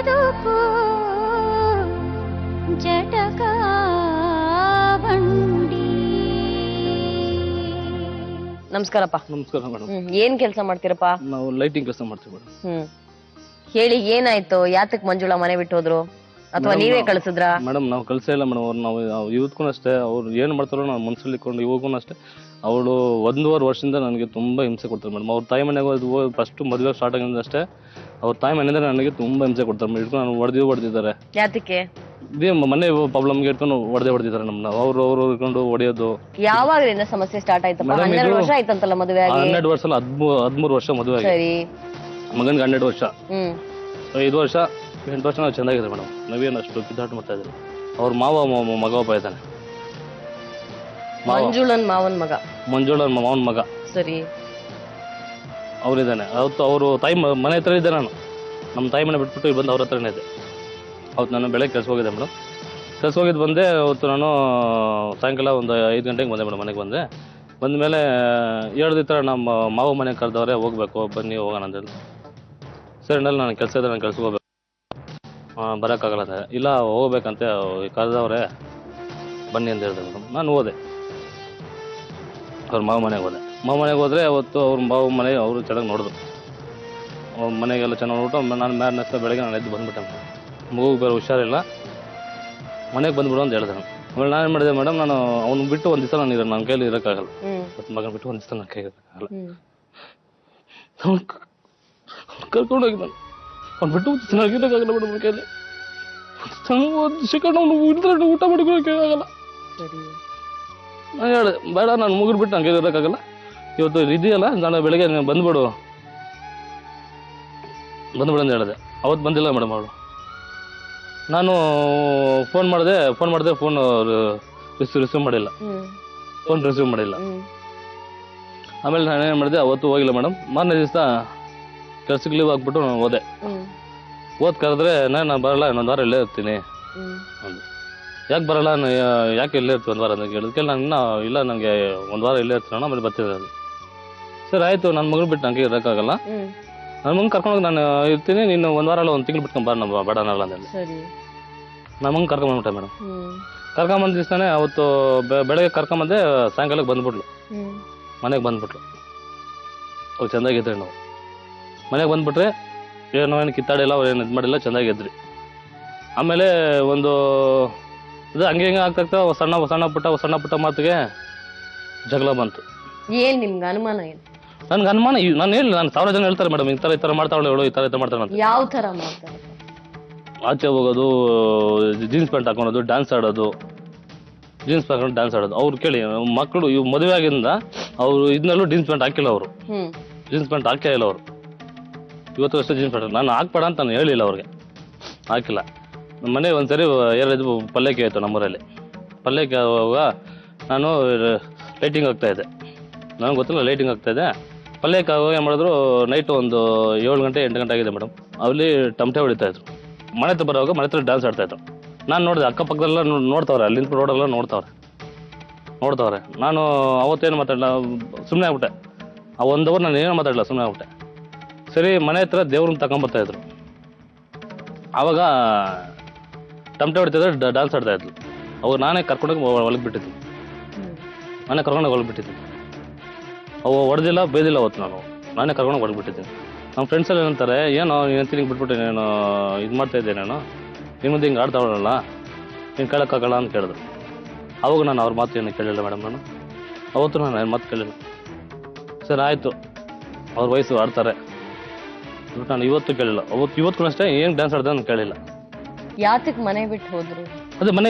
ಬದುಕು ಜಟಕ ಬಂಡಿ. ನಮಸ್ಕಾರಪ್ಪ. ನಮಸ್ಕಾರ ಮೇಡಮ್. ಏನ್ ಕೆಲಸ ಮಾಡ್ತೀರಪ್ಪ? ನಾವು ಲೈಟಿಂಗ್ ಕೆಲಸ ಮಾಡ್ತೀವಿ ಮೇಡಮ್. ಹೇಳಿ, ಏನಾಯ್ತು? ಯಾತಕ್ ಮಂಜುಳಾ ಮನೆ ಬಿಟ್ಟು ಹೋದ್ರು ಅಥವಾ ನೀವೇ ಕಳ್ಸಿದ್ರಾ? ಮೇಡಮ್ ನಾವು ಕಳ್ಸೇ ಇಲ್ಲ ಮೇಡಮ್. ಅವ್ರು ನಾವು ಇವತ್ಗೂ ಅಷ್ಟೇ ಅವ್ರು ಏನ್ ಮಾಡ್ತಾರೋ ನಾವು ಮನ್ಸಲ್ಲಿ ಇಟ್ಕೊಂಡು ಇವಾಗೂ ಅಷ್ಟೇ. ಅವಳು 1.5 ವರ್ಷದಿಂದ ನನಗೆ ತುಂಬಾ ಹಿಂಸೆ ಕೊಡ್ತಾರೆ ಮೇಡಮ್. ಅವ್ರ ತಾಯಿ ಮನೆಗೆ ಫಸ್ಟ್ ಮದುವೆ ಸ್ಟಾರ್ಟ್ ಆಗಿಂದ ಅಷ್ಟೇ ಅವ್ರ ತಾಯಿ ಮನೆಯಿಂದ ನನಗೆ ತುಂಬಾ ಹಿಂಸೆ ಕೊಡ್ತಾರೆ ಮೇಡಮ್. ಇಟ್ಕೊಂಡು ನಾನು ಹೊಡೆದಿದ್ದಾರೆ. ಯಾತಕ್ಕೆ? ಇದೇ ಮನೆ ಪ್ರಾಬ್ಲಮ್ಗೆ ಇಟ್ಕೊಂಡು ಹೊಡೆದಿದ್ದಾರೆ ನಮ್ಮನ್ನ. ಅವ್ರು ಇಟ್ಕೊಂಡು ಹೊಡೆಯೋದು. ಯಾವಾಗಲಿಂದ ಸಮಸ್ಯೆ ಸ್ಟಾರ್ಟ್ ಆಯ್ತಪ್ಪ? 12 ವರ್ಷ ಆಯ್ತಂತಲ್ಲ ಮದುವೆ ಆಗಿ? 12 ವರ್ಷ ಅಲ್ಲ, 13 ವರ್ಷ ಮದುವೆ ಆಗಿ. ಸರಿ. ಮಗನ್ಗೆ 12 ವರ್ಷ. 5 ವರ್ಷ 8 ವರ್ಷ ನಾವು ಚೆನ್ನಾಗಿದೆ ಮೇಡಮ್. ನಾವೇನು ಅಷ್ಟು ಕಿತ್ತಾಟ ಮಾಡ್ತಾ ಇದ್ದೀವಿ. ಅವ್ರ ಮಗ ಒಬ್ಬ ಇದ್ದಾನೆ. ಮಂಜುಳನ್ ಮಾವನ್ ಮಗ. ಮಂಜುಳನ್ ಮಾವನ್ ಮಗ. ಸರಿ. ಅವ್ರಿದ್ದಾನೆ. ಅವತ್ತು ಅವರು ತಾಯಿ ಮನೆ ಹತ್ರ ಇದ್ದೆ ನಾನು. ನಮ್ಮ ತಾಯಿ ಮನೆ ಬಿಟ್ಬಿಟ್ಟು ಇಲ್ಲಿ ಬಂದು ಅವ್ರ ಹತ್ರನೇ ಇದೆ. ಅವತ್ತು ನಾನು ಬೆಳಗ್ಗೆ ಕೆಲಸ ಹೋಗಿದ್ದೆ ಮೇಡಮ್. ಕೆಲಸ ಹೋಗಿದ್ದು ಬಂದೆ. ಅವತ್ತು ನಾನು ಸಾಯಂಕಾಲ ಒಂದು 5 ಗಂಟೆಗೆ ಬಂದೆ ಮೇಡಮ್. ಮನೆಗೆ ಬಂದ ಮೇಲೆ ಹೇಳಿದ ಥರ ನಮ್ಮ ಮಾವ ಮನೆಗೆ ಕರೆದವ್ರೆ, ಹೋಗ್ಬೇಕು ಬನ್ನಿ ಹೋಗೋಣ ಅಂತೇಳಿ. ಸರಿ ನಲ್ಲಿ ನಾನು ಕೆಲಸ ಇದೆ, ನಾನು ಕೆಲ್ಸಕ್ಕೆ ಹೋಗ್ಬೇಕು, ಬರೋಕ್ಕಾಗಲ್ಲ ಅಂತ. ಇಲ್ಲ ಹೋಗ್ಬೇಕಂತ ಕರೆದವ್ರೆ ಬನ್ನಿ ಅಂತ ಹೇಳಿದೆ ಮೇಡಮ್. ನಾನು ಹೋದೆ. ಅವ್ರ ಮಾವ ಮನೆಗೆ ಹೋದರೆ ಅವತ್ತು ಅವ್ರ ಮಾವ ಮನೆ ಅವರು ಚೆನ್ನಾಗಿ ನೋಡಿದ್ರು. ಅವ್ರ ಮನೆಗೆಲ್ಲ ಚೆನ್ನಾಗಿ ನೋಡ್ಬಿಟ್ಟು ನಾನು ಮ್ಯಾರ್ನೆಸ್ತ ಬೆಳಗ್ಗೆ ನಾನು ಎದ್ದು ಬಂದುಬಿಟ್ಟೆ. ಮಗುಗೆ ಬೇರೆ ಹುಷಾರಿಲ್ಲ, ಮನೆಗೆ ಬಂದ್ಬಿಡು ಅಂತ ಹೇಳಿದೆ. ಆಮೇಲೆ ನಾನು ಏನು ಮಾಡಿದೆ ಮೇಡಮ್, ನಾನು ಅವ್ನು ಬಿಟ್ಟು ಒಂದು ದಿವಸ ನಾನು ನನ್ನ ಕೈಯಲ್ಲಿ ಇರೋಕ್ಕಾಗಲ್ಲ. ಮತ್ತು ಮಗನ ಬಿಟ್ಟು ಒಂದು ದಿವಸ ನನ್ನ ಕೈಗೆ ಇರೋಕ್ಕಾಗಲ್ಲ. ಕರ್ಕೊಂಡೋಗಿ ನಾನು ಅವ್ನು ಬಿಟ್ಟು ಚೆನ್ನಾಗಿರೋಕ್ಕಾಗಲ್ಲ ಮೇಡಮ್. ನನ್ನ ಕೈಯಲ್ಲಿ ಒಂದು ಸೆಕೆಂಡ್ ಅವ್ನು ಇದ್ರೆ ಊಟ ಮಾಡ್ಕೊಳಕ್ಕೆ ಆಗಲ್ಲ. ನಾನು ಹೇಳಿದೆ ಬೇಡ, ನಾನು ಮುಗಿದು ಬಿಟ್ಟು ನನಗೆ ಇರೋಕ್ಕಾಗಲ್ಲ, ಇವತ್ತು ಇದೆಯಲ್ಲ ನಾನು ಬೆಳಗ್ಗೆ ಬಂದ್ಬಿಡು ಅಂತ ಹೇಳಿದೆ. ಅವತ್ತು ಬಂದಿಲ್ಲ ಮೇಡಮ್ ಅವಳು. ನಾನು ಫೋನ್ ಮಾಡಿದೆ, ಫೋನ್ ರಿಸೀವ್ ಮಾಡಿಲ್ಲ. ಆಮೇಲೆ ನಾನೇನು ಮಾಡಿದೆ, ಅವತ್ತು ಹೋಗಿಲ್ಲ ಮೇಡಮ್. ಮಾರನೇ ದಿವಸ ಕೆಲ್ಸಕ್ಕೆ ಲೀವ್ ಹಾಕ್ಬಿಟ್ಟು ನಾನು ಹೋದೆ. ಕರೆದ್ರೆ ನಾನು ಬರಲ್ಲ, ಇನ್ನೊಂದು ವಾರ ಇಲ್ಲೇ ಇರ್ತೀನಿ ಅಂದು. ಯಾಕೆ ಬರಲ್ಲ, ಯಾಕೆ ಇಲ್ಲೇ ಇರ್ತೀವಿ 1 ವಾರ ಅಂತ ಕೇಳಿದ್ಕೆ ನಾನು ಇಲ್ಲ, ನನಗೆ 1 ವಾರ ಇಲ್ಲೇ ಇರ್ತೀನಿ, ಆಮೇಲೆ ಬರ್ತಿದ್ದೆ. ಸರಿ ಆಯಿತು, ನನ್ನ ಮಗನ ಬಿಟ್ಟು ನನಗೆ ಇರೋಕ್ಕಾಗಲ್ಲ, ನನ್ನ ಮಗನ ಕರ್ಕೊಂಡೋಗಿ ನಾನು ಇರ್ತೀನಿ, ನೀನು 1 ವಾರ ಅಲ್ಲ 1 ತಿಂಗಳು ಬಿಟ್ಕೊಂಡು ಬರ, ನಮ್ಮ ಬೇಡನಲ್ಲ ಅಂತೇಳಿ ನಮ್ಮ ಮಗನ ಕರ್ಕೊಂಬಂದ್ಬಿಟ್ಟೆ ಮೇಡಮ್. ಕರ್ಕೊಂಬಂದ ದಿವಸನೇ ಅವತ್ತು ಬೆಳಗ್ಗೆ ಕರ್ಕೊಂಬಂದೆ, ಸಾಯಂಕಾಲಕ್ಕೆ ಬಂದ್ಬಿಟ್ಲು, ಮನೆಗೆ ಬಂದ್ಬಿಟ್ಲು. ಅವ್ರು ಚೆಂದಾಗಿದ್ರಿ. ನಾವು ಮನೆಗೆ ಬಂದ್ಬಿಟ್ರೆ ಏನು ಕಿತ್ತಾಡಿಲ್ಲ, ಅವ್ರು ಏನು ಇದು ಮಾಡಿಲ್ಲ, ಚೆಂದಾಗಿದ್ರಿ. ಆಮೇಲೆ ಒಂದು ಇದು ಹಂಗೆ ಆಗ್ತಾ ಸಣ್ಣ ಪುಟ್ಟ ಮಾತಿಗೆ ಜಗಳ ಬಂತು. ಏನ್ ನಿಮ್ಗೆ ಅನುಮಾನ? ಏನು ನನ್ಗೆ ಅನುಮಾನ? ನಾನು ಹೇಳಿ, ನಾನು 1000 ಜನ ಹೇಳ್ತಾರೆ ಮೇಡಮ್, ಈ ಥರ ಮಾಡ್ತಾವಳೆ ಇವಳು, ಈ ಥರ ಮಾಡ್ತಾಳೆ ಅಂತ. ಯಾವ ಥರ ಮಾಡ್ತಾರೆ? ಆಚೆ ಹೋಗೋದು, ಜೀನ್ಸ್ ಪ್ಯಾಂಟ್ ಹಾಕೊಳೋದು, ಡ್ಯಾನ್ಸ್ ಆಡೋದು, ಜೀನ್ಸ್ ಪ್ಯಾಂಟ್ ಡ್ಯಾನ್ಸ್ ಆಡೋದು. ಅವ್ರು ಕೇಳಿ, ಮಕ್ಕಳು ಇವು ಮದುವೆ ಆಗಿಂದ ಅವರು ಇದನ್ನಲ್ಲೂ ಜೀನ್ಸ್ ಪ್ಯಾಂಟ್ ಹಾಕಿಲ್ಲ. ಅವರು ಜೀನ್ಸ್ ಪ್ಯಾಂಟ್ ಹಾಕೇ ಇಲ್ಲ. ಅವರು ಇವತ್ತು ಅಷ್ಟೇ ಜೀನ್ಸ್ ಪ್ಯಾಂಟ್ ನಾನು ಹಾಕ್ಬೇಡ ಅಂತ ನಾನು ಹೇಳಿಲ್ಲ, ಅವ್ರಿಗೆ ಹಾಕಿಲ್ಲ. ನಮ್ಮ ಮನೆ ಒಂದ್ಸರಿ ಎರಡು ಪಲ್ಯಕ್ಕೆ ಆಯಿತು ನಮ್ಮೂರಲ್ಲಿ. ಪಲ್ಯಕ್ಕೆ ಆಗುವಾಗ ನಾನು ಲೈಟಿಂಗ್ ಆಗ್ತಾಯಿದ್ದೆ, ನನಗೆ ಗೊತ್ತಿಲ್ಲ ಲೈಟಿಂಗ್ ಆಗ್ತಾಯಿದ್ದೆ. ಪಲ್ಯಕ್ಕೆ ಆಗುವಾಗ ಏನು ಮಾಡಿದ್ರು, ನೈಟು ಒಂದು 7 ಗಂಟೆ 8 ಗಂಟೆ ಆಗಿದೆ ಮೇಡಮ್. ಅಲ್ಲಿ ಟಮಟೆ ಹೊಡಿತಾಯಿದ್ರು. ಮನೆ ಹತ್ರ ಬರೋವಾಗ ಮನೆ ಹತ್ರ ಡ್ಯಾನ್ಸ್ ಆಡ್ತಾಯಿದ್ರು. ನಾನು ನೋಡಿದೆ, ಅಕ್ಕಪಕ್ಕದೆಲ್ಲ ನೋಡ್ತಾವ್ರೆ, ಅಲ್ಲಿಂದ ರೋಡೆಲ್ಲ ನೋಡ್ತಾವ್ರೆ. ನಾನು ಅವತ್ತೇನು ಮಾತಾಡಲ್ಲ, ಸುಮ್ಮನೆ ಆಗ್ಬಿಟ್ಟೆ. ಆ 1 ಅವರ್ ನಾನು ಏನೂ ಮಾತಾಡಲ್ಲ, ಸುಮ್ಮನೆ ಆಗ್ಬಿಟ್ಟೆ. ಸರಿ, ಮನೆ ಹತ್ರ ದೇವ್ರನ್ನ ತಗೊಂಬರ್ತಾಯಿದ್ರು. ಆವಾಗ ಟಮಟೆ ಹೊಡಿತಿದ್ರೆ ಡ್ಯಾನ್ಸ್ ಆಡ್ತಾಯಿದ್ಲು. ಅವಾಗ ನಾನೇ ಕರ್ಕೊಂಡೋಗಿ ಹೊಲಕ್ಕೆ ಬಿಟ್ಟಿದ್ದೀನಿ. ಅವು ಹೊಡೆದಿಲ್ಲ, ಬೇದಿಲ್ಲ. ಅವತ್ತು ನಾನೇ ಕರ್ಕೊಂಡೋಗಿ ಹೊರಗ್ಬಿಟ್ಟಿದ್ದೀನಿ. ನಮ್ಮ ಫ್ರೆಂಡ್ಸಲ್ಲಿ ಏನಂತಾರೆ, ಏನೋ ನೀನು ತಿಂಗೆ ಬಿಟ್ಬಿಟ್ಟು ನೀನು ಇದು ಮಾಡ್ತಾಯಿದ್ದೆ, ನಾನು ನಿನ್ನ ಮುಂದೆ ಹಿಂಗೆ ಆಡ್ತಾವಳಲ್ಲ, ನೀನು ಕೇಳೋಕ್ಕಾಗಲ್ಲ ಅಂತ ಕೇಳಿದ್ರು. ಅವಾಗ ನಾನು ಅವ್ರ ಮಾತು ಏನು ಕೇಳಿಲ್ಲ ಮೇಡಮ್. ಅವತ್ತು ನಾನು ಮಾತು ಕೇಳಿಲ್ಲ. ಸರಿ ಆಯಿತು, ಅವ್ರ ವಯಸ್ಸು ಆಡ್ತಾರೆ, ನಾನು ಇವತ್ತು ಕೇಳಿಲ್ಲ. ಇವತ್ತು ಅಷ್ಟೇ ಏನು ಡ್ಯಾನ್ಸ್ ಆಡ್ದೆ ನಾನು ಕೇಳಿಲ್ಲ. ಯಾತಕ್ಕೆ ಮನೆ ಬಿಟ್ಟು ಹೋದ್ರು? ಅದೇ ಮನೆ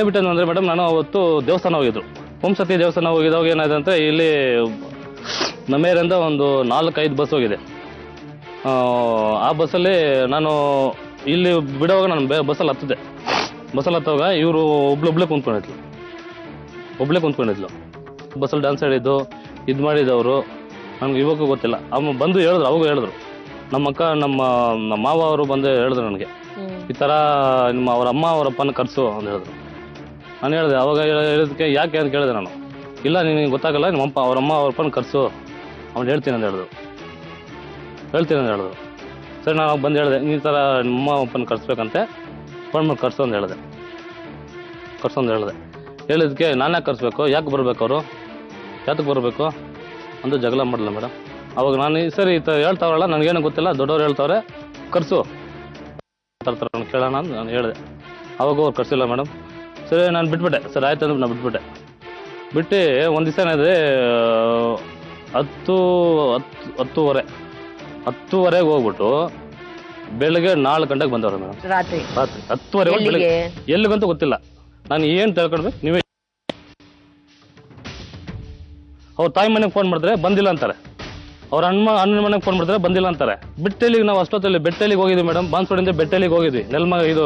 ಬಿಟ್ಟು ಅಂದರೆ ಮೇಡಮ್, ನಾನು ಅವತ್ತು ದೇವಸ್ಥಾನ ಹೋಗಿದ್ರು, ಓಂಸತಿ ದೇವಸ್ಥಾನ ಹೋಗಿದ್ದಾಗ ಏನಾಯ್ತು ಅಂದರೆ, ಇಲ್ಲಿ ನಮ್ಮ ಏರಿಯಿಂದ ಒಂದು 4-5 ಬಸ್ ಹೋಗಿದೆ. ಆ ಬಸ್ಸಲ್ಲಿ ನಾನು ಇಲ್ಲಿ ಬಿಡುವಾಗ ನಾನು ಬಸ್ಸಲ್ಲಿ ಹತ್ತುವಾಗ ಇವರು ಒಬ್ಳೆ ಕುಂತ್ಕೊಂಡಿದ್ಲು. ಬಸ್ಸಲ್ಲಿ ಡ್ಯಾನ್ಸ್ ಆಡಿದ್ದು ಇದು ಮಾಡಿದ್ದವರು ನನಗೆ ಇವಾಗೂ ಗೊತ್ತಿಲ್ಲ. ಅಮ್ಮ ಬಂದು ಹೇಳಿದ್ರು, ಅವಾಗ ಹೇಳಿದ್ರು, ನಮ್ಮ ಅಕ್ಕ ನಮ್ಮ ಮಾವ ಅವರು ಬಂದು ಹೇಳಿದ್ರು ನನಗೆ, ಈ ಥರ ಅವ್ರ ಅಮ್ಮ ಅವರಪ್ಪನ ಕರೆಸು ಅಂತ ಹೇಳಿದ್ರು. ನಾನು ಹೇಳಿದೆ, ಅವಾಗ ಹೇಳಿದಕ್ಕೆ ಯಾಕೆ ಅಂತ ಕೇಳಿದೆ ನಾನು. ಇಲ್ಲ, ನಿನಗೆ ಗೊತ್ತಾಗಲ್ಲ, ಅವರಮ್ಮ ಅವರಪ್ಪನ ಕರೆಸು, ಅವ್ನು ಹೇಳ್ತೀನಿ ಅಂತ ಹೇಳಿದ್ರು. ಸರಿ ನಾನು ಬಂದು ಹೇಳಿದೆ ಈ ಥರ ನಿಮ್ಮ ಅಪ್ಪನ ಕರ್ಸ್ಬೇಕಂತೆ ಫೋನ್ ಮಾಡಿ ಕರ್ಸು ಅಂತ ಹೇಳಿದೆ. ಹೇಳಿದ್ಕೆ ನಾನೇ ಕರ್ಸ್ಬೇಕು, ಯಾಕೆ ಬರ್ಬೇಕು ಅವರು, ಯಾತಕ್ಕೆ ಬರಬೇಕು ಅಂತ ಜಗಳ ಮಾಡಲ್ಲ ಮೇಡಮ್. ಅವಾಗ ನಾನು ಸರಿ ಈ ಥರ ಹೇಳ್ತಾವ್ರಲ್ಲ ನನಗೇನು ಗೊತ್ತಿಲ್ಲ, ದೊಡ್ಡವ್ರು ಹೇಳ್ತಾವ್ರೆ ಕರ್ಸು ತರ್ತಾರೆ ಕೇಳೋಣ ಅಂತ ನಾನು ಹೇಳಿದೆ. ಅವಾಗ ಅವ್ರು ಕರ್ಸಿಲ್ಲ ಮೇಡಮ್. ಸರಿ ನಾನು ಬಿಟ್ಬಿಟ್ಟೆ. ಸರಿ ಆಯ್ತು ಅಂದ್ರೆ ನಾನು ಬಿಟ್ಟು ಒಂದು ದಿವಸ ಏನಿದೆ 10:30ಗೆ ಹೋಗ್ಬಿಟ್ಟು ಬೆಳಗ್ಗೆ 4 ಗಂಟೆಗೆ ಬಂದವ್ರೆ ಮೇಡಮ್. ರಾತ್ರಿ 10:30 ಬೆಳಗ್ಗೆ ಎಲ್ಲಿಗಂತೂ ಗೊತ್ತಿಲ್ಲ. ನಾನು ಏನು ತಿಳ್ಕೊಳ್ಬೇಕು ನೀವೇ. ಅವ್ರ ತಾಯಿ ಮನೆಗೆ ಫೋನ್ ಮಾಡಿದ್ರೆ ಬಂದಿಲ್ಲ ಅಂತಾರೆ, ಅವ್ರ ಅಣ್ಣನ ಮನೆಗೆ ಫೋನ್ ಮಾಡಿದ್ರೆ ಬಂದಿಲ್ಲ ಅಂತಾರೆ. ಬೆಟ್ಟೆಲಿಗೆ ನಾವು ಅಷ್ಟೊತ್ತಲ್ಲಿ ಬೆಟ್ಟೆಲಿಗೆ ಹೋಗಿದ್ವಿ ಮೇಡಮ್, ಬಾನ್ಸ್ವಾಡಿಂದ ಬೆಟ್ಟೆಲಿಗೆ ಹೋಗಿದ್ವಿ, ಇದು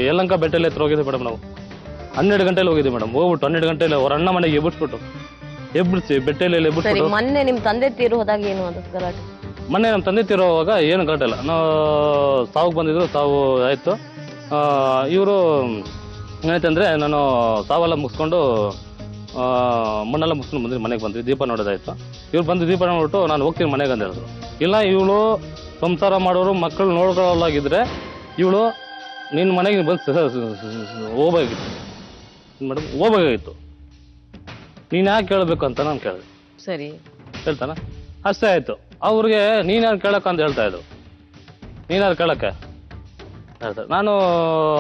ಯಲಹಂಕ ಬೆಟ್ಟೆಲಿ ಹತ್ರ ಹೋಗಿದ್ವಿ ಮೇಡಮ್. ನಾವು 12 ಗಂಟೆಲಿ ಹೋಗಿದ್ವಿ ಮೇಡಮ್. ಹೋಗ್ಬಿಟ್ಟು 12 ಗಂಟೆಲಿ ಅವ್ರ ಅಣ್ಣ ಮನೆಗೆ ಎಬ್ಬಿಸಿ ಬೆಟ್ಟೆಲಿ ಎಬ್ಬಿಸ್ಬಿಟ್ಟು. ಮೊನ್ನೆ ನಿಮ್ ತಂದೆ ತೀರು ಹೋದಾಗ ಏನು ಅದು ಗಲಾಟೆ? ಮೊನ್ನೆ ನಮ್ಮ ತಂದೆ ತೀರೋವಾಗ ಏನು ಗಲಾಟೆ ಇಲ್ಲ, ನಾವು ಸಾವು ಬಂದಿದ್ರು, ಸಾವು ಆಯಿತು. ಇವರು ಏನಾಯ್ತಂದರೆ ನಾನು ಸಾವೆಲ್ಲ ಮುಗಿಸ್ಕೊಂಡು ಮಣ್ಣೆಲ್ಲ ಮುಗಿಸ್ಕೊಂಡು ಬಂದಿದ್ದು ಮನೆಗೆ ಬಂದ್ವಿ, ದೀಪ ನೋಡೋದಾಯ್ತು. ಇವ್ರು ಬಂದು ದೀಪ ನೋಡ್ಬಿಟ್ಟು ನಾನು ಹೋಗ್ತೀನಿ ಮನೆಗೆ ಅಂತ ಹೇಳಿದ್ರು. ಇಲ್ಲ ಇವಳು ಸಂಸಾರ ಮಾಡೋರು ಮಕ್ಕಳು ನೋಡ್ಕೊಳ್ಳಾಗಿದ್ರೆ ಇವಳು ನಿನ್ನ ಮನೆಗೆ ಬಂದು ಹೋಗ್ಬೇಕಾಗಿತ್ತು ಮೇಡಮ್, ಹೋಗ್ಬೇಕಾಗಿತ್ತು. ನೀನು ಯಾಕೆ ಕೇಳಬೇಕು ಅಂತ ನಾನು ಕೇಳಿದೆ. ಸರಿ ಹೇಳ್ತಾನ ಅಷ್ಟೇ ಆಯಿತು. ಅವ್ರಿಗೆ ನೀನ್ಯಾರು ಕೇಳಕ್ಕೆ ಅಂತ ಹೇಳ್ತಾ ಇದ್ರು, ನೀನ್ಯಾರು ಕೇಳಕ್ಕೆ ಹೇಳ್ತಾರೆ. ನಾನು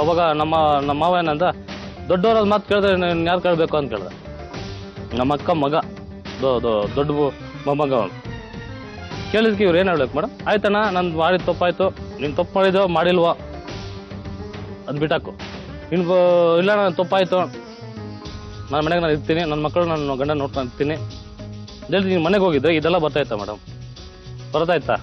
ಅವಾಗ ನಮ್ಮ ಮಾವ ಏನಂತ ದೊಡ್ಡವ್ರ ಮಾತು ಕೇಳಿದ್ರೆ ನೀನು ಯಾರು ಕೇಳಬೇಕು ಅಂತ ಕೇಳಿದೆ. ನಮ್ಮ ಅಕ್ಕ ಮಗ ದೊಡ್ಡ ಮೊಮ್ಮಗ ಅವನು ಕೇಳಿದ್ಕೆ ಇವ್ರು ಏನು ಹೇಳ್ಬೇಕು ಮೇಡಮ್, ಆಯ್ತಣ್ಣ ನಾನು ಮಾಡಿದ ತಪ್ಪಾಯ್ತು, ನೀನು ತಪ್ಪು ಮಾಡಿದೋ ಮಾಡಿಲ್ವೋ ಅದು ಬಿಟ್ಟಾಕು, ನೀನು ಇಲ್ಲ ನಾನು ತಪ್ಪಾಯ್ತು, ನನ್ನ ಮನೆಗೆ ನಾನು ಇರ್ತೀನಿ, ನನ್ನ ಮಕ್ಕಳು ನನ್ನ ಗಂಡ ನೋಡ್ಕೊಂಡು ಇರ್ತೀನಿ ಜಲ್ದಿ ನೀನು ಮನೆಗೆ ಹೋಗಿದ್ರೆ ಇದೆಲ್ಲ ಬರ್ತಾಯ್ತಾ ಮೇಡಮ್, ಬರ್ತಾಯ್ತಾ?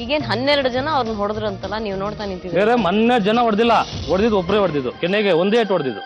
ಈಗೇನು 12 ಜನ ಅವ್ರನ್ನ ಹೊಡೆದ್ರು ಅಂತಲ್ಲ, ನೀವು ನೋಡ್ತಾ ನಿಂತಿದ್ದೀರಿ. ಬೇರೆ 12 ಜನ ಹೊಡೆದಿದ್ದು ಒಬ್ಬರೇ ಹೊಡೆದಿದ್ದು, ಕೆನ್ನೆಗೆ ಒಂದೇ ಏಟು ಹೊಡೆದಿದ್ದು.